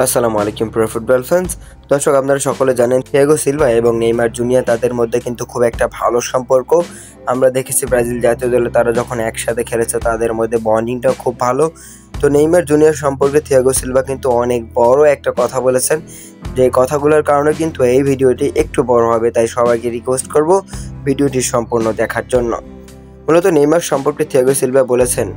আসসালামু আলাইকুম প্রিয় ফুটবল ফ্যান্স। দর্শক, আপনারা সকলে জানেন থিয়াগো সিলভা এবং নেইমার জুনিয়র তাদের মধ্যে কিন্তু খুব একটা ভালো সম্পর্ক। আমরা দেখেছি ব্রাজিল জাতীয় দলে তারা যখন একসাথে খেলেছে তাদের মধ্যে বন্ডিংটাও খুব ভালো। তো নেইমার জুনিয়র সম্পর্কে থিয়াগো সিলভা কিন্তু অনেক বড় একটা কথা বলেছেন, যে কথাগুলোর কারণে কিন্তু এই ভিডিওটি একটু বড় হবে, তাই সবাইকে রিকোয়েস্ট করব ভিডিওটি সম্পূর্ণ দেখার জন্য। মূলত নেইমার সম্পর্কে থিয়াগো সিলভা বলেছেন,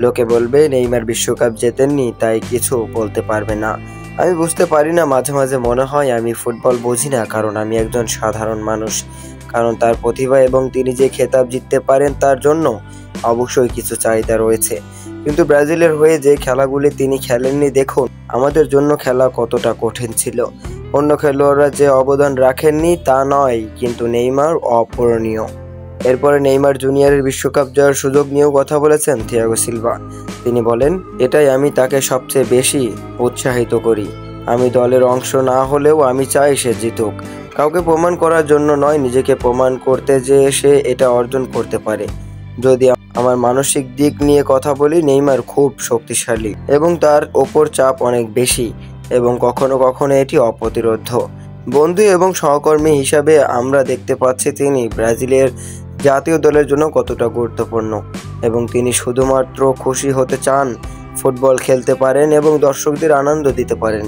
লোকে বলবে নেইমার বিশ্বকাপ জেতেননি তাই কিছু বলতে পারবে না। আমি বুঝতে পারি না, মাঝে মাঝে মনে হয় আমি ফুটবল বুঝি না, কারণ আমি একজন সাধারণ মানুষ। কারণ তার প্রতিভা এবং তিনি যে খেতাব জিততে পারেন তার জন্য অবশ্যই কিছু চাহিদা রয়েছে। কিন্তু ব্রাজিলের হয়ে যে খেলাগুলি তিনি খেলেননি, দেখুন আমাদের জন্য খেলা কতটা কঠিন ছিল। অন্য খেলোয়াড়রা যে অবদান রাখেননি তা নয়, কিন্তু নেইমার অপূরণীয়। এরপরে নেইমার জুনিয়রের বিশ্বকাপ জয়ের সুযোগ নিয়েও কথা বলেছেন থিয়াগো সিলভা। তিনি বলেন, এটাই আমি তাকে সবচেয়ে বেশি উৎসাহিত করি। আমি দলের অংশ না হলেও আমি চাই সে জিতুক। কাউকে প্রমাণ করার জন্য নয়, নিজেকে প্রমাণ করতে যে সে এটা অর্জন করতে পারে। যদি আমার মানসিক দিক নিয়ে কথা বলি, নেইমার খুব শক্তিশালী এবং তার ওপর চাপ অনেক বেশি এবং কখনো কখনো এটি অপ্রতিরোধ্য। বন্ধু এবং সহকর্মী হিসাবে আমরা দেখতে পাচ্ছি তিনি ব্রাজিলের জাতীয় দলের জন্য কতটা গুরুত্বপূর্ণ এবং তিনি শুধুমাত্র খুশি হতে চান, ফুটবল খেলতে পারেন এবং দর্শকদের আনন্দ দিতে পারেন।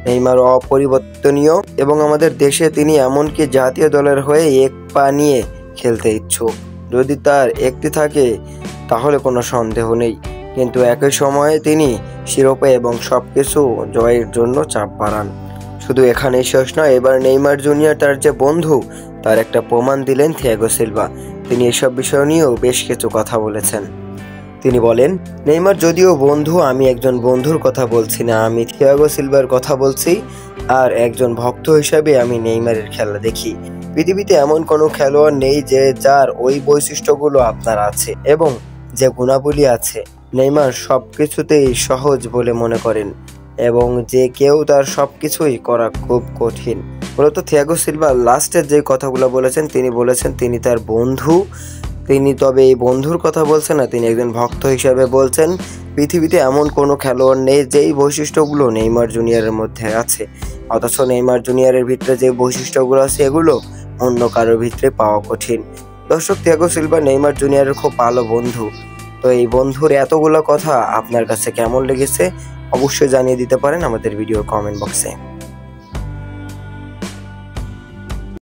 নেইমার অপরিবর্তনীয় এবং আমাদের দেশে তিনি এমনকি জাতীয় দলের হয়ে এক পা নিয়ে খেলতে ইচ্ছুক। যদি তার একটি থাকে তাহলে কোনো সন্দেহ নেই, কিন্তু একই সময়ে তিনি শিরোপা এবং সবকিছু জয়ের জন্য চাপ বাড়ান। শুধু এখানেই শেষ নয়, এবার নেইমার জুনিয়র তার যে বন্ধু তার একটা প্রমাণ দিলেন থিয়াগো সিলভা। তিনি এসব বিষয় নিয়েও বেশ কিছু কথা বলেছেন। তিনি বলেন, নেইমার যদিও বন্ধু, আমি একজন বন্ধুর কথা বলছি না, আমি থিয়াগো সিলভার কথা বলছি। আর একজন ভক্ত হিসাবে আমি নেইমারের খেলা দেখি। পৃথিবীতে এমন কোনো খেলোয়াড় নেই যে যার ওই বৈশিষ্ট্যগুলো আপনার আছে এবং যে গুণাবলী আছে। নেইমার সবকিছুতেই সহজ বলে মনে করেন এবং যে কেউ তার সবকিছুই করা খুব কঠিন। মূলত থিয়াগো সিলভা লাস্টের যে কথাগুলো বলেছেন, তিনি বলেছেন তিনি তার বন্ধু। তিনি তবে এই বন্ধুর কথা বলছেন না, তিনি একজন ভক্ত হিসেবে বলছেন। পৃথিবীতে এমন কোনো খেলোয়াড় নেই যেই বৈশিষ্ট্যগুলো নেইমার জুনিয়রের মধ্যে আছে, অথচ নেইমার জুনিয়রের ভিতরে যে বৈশিষ্ট্যগুলো আছে এগুলো অন্য কারোর ভিতরে পাওয়া কঠিন। দর্শক, থিয়াগো সিলভা নেইমার জুনিয়রের খুব ভালো বন্ধু। তো এই বন্ধুর এতগুলো কথা আপনার কাছে কেমন লেগেছে অবশ্যই জানিয়ে দিতে পারেন আমাদের ভিডিওর কমেন্ট বক্সে।